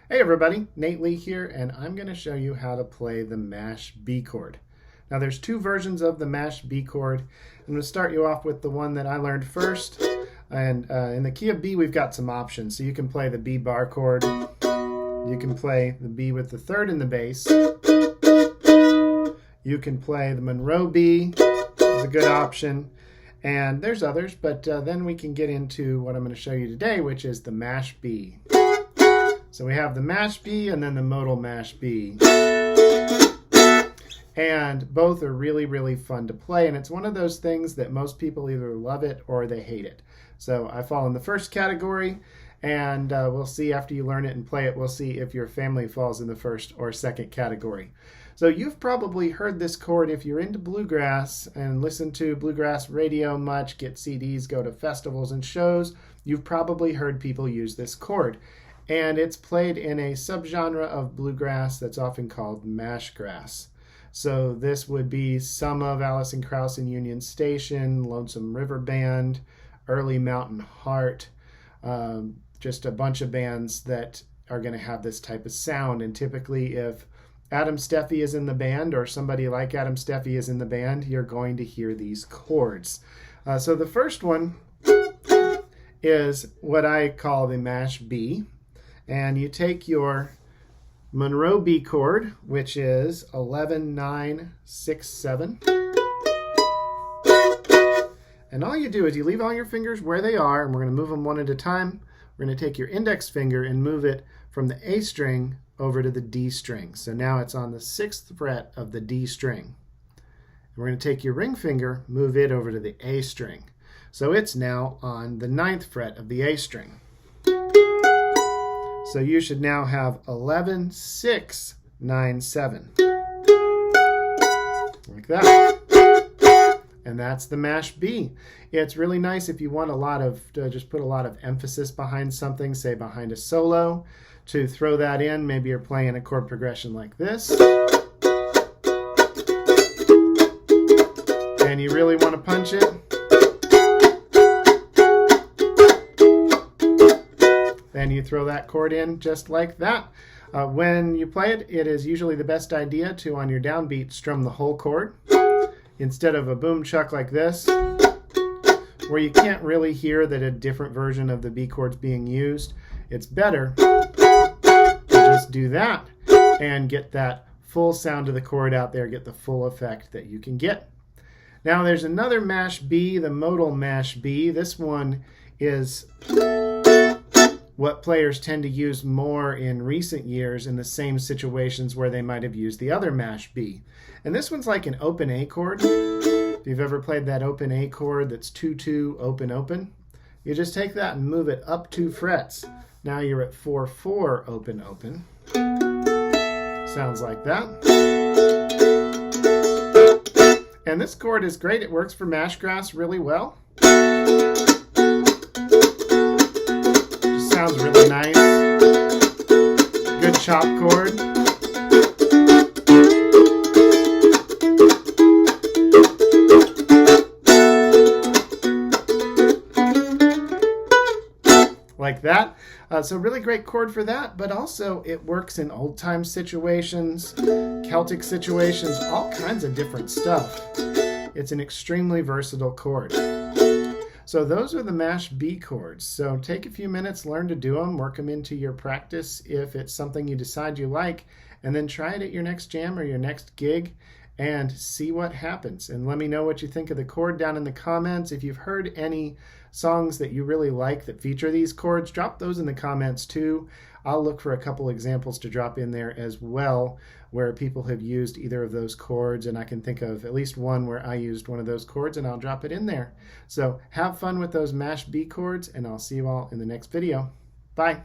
Hey everybody, Nate Lee here, and I'm going to show you how to play the mash B chord. Now there's two versions of the mash B chord. I'm going to start you off with the one that I learned first. And in the key of B, we've got some options. So you can play the B bar chord. You can play the B with the third in the bass. You can play the Monroe B. It's a good option. And there's others, but then we can get into what I'm going to show you today, which is the mash B. So we have the mash B and then the modal mash B. And both are really, really fun to play. And it's one of those things that most people either love it or they hate it. So I fall in the first category, and we'll see after you learn it and play it, we'll see if your family falls in the first or second category. So you've probably heard this chord if you're into bluegrass and listen to bluegrass radio much, get CDs, go to festivals and shows. You've probably heard people use this chord. And it's played in a subgenre of bluegrass that's often called mashgrass. So this would be some of Alison Krauss and Union Station, Lonesome River Band, Early Mountain Heart, just a bunch of bands that are going to have this type of sound. And typically if Adam Steffey is in the band or somebody like Adam Steffey is in the band, you're going to hear these chords. So the first one is what I call the mash B. And you take your Monroe B chord, which is 11, 9, 6, 7. And all you do is you leave all your fingers where they are, and we're going to move them one at a time. We're going to take your index finger and move it from the A string over to the D string. So now it's on the 6th fret of the D string. And we're going to take your ring finger, move it over to the A string. So it's now on the 9th fret of the A string. So you should now have 11, 6, 9, 7. Like that. And that's the mash B. It's really nice if you want a lot of, just put a lot of emphasis behind something, say behind a solo, to throw that in. Maybe you're playing a chord progression like this. And you really want to punch it. Then you throw that chord in just like that. When you play it, it is usually the best idea to, on your downbeat, strum the whole chord instead of a boom chuck like this, where you can't really hear that a different version of the B chord's being used. It's better to just do that and get that full sound of the chord out there, get the full effect that you can get. Now there's another mash B, the modal mash B. This one is what players tend to use more in recent years in the same situations where they might have used the other mash B. And this one's like an open A chord. If you've ever played that open A chord that's 2-2, open, open, you just take that and move it up 2 frets. Now you're at 4-4, open, open. Sounds like that. And this chord is great. It works for mashgrass really well. Sounds really nice. Good chop chord. Like that. So really great chord for that, but also it works in old time situations, Celtic situations, all kinds of different stuff. It's an extremely versatile chord. So those are the mash B chords. So take a few minutes, learn to do them, work them into your practice if it's something you decide you like, and then try it at your next jam or your next gig and see what happens. And let me know what you think of the chord down in the comments. If you've heard any songs that you really like that feature these chords, drop those in the comments too. I'll look for a couple examples to drop in there as well where people have used either of those chords, and I can think of at least one where I used one of those chords, and I'll drop it in there. So have fun with those mash B chords, and I'll see you all in the next video. Bye.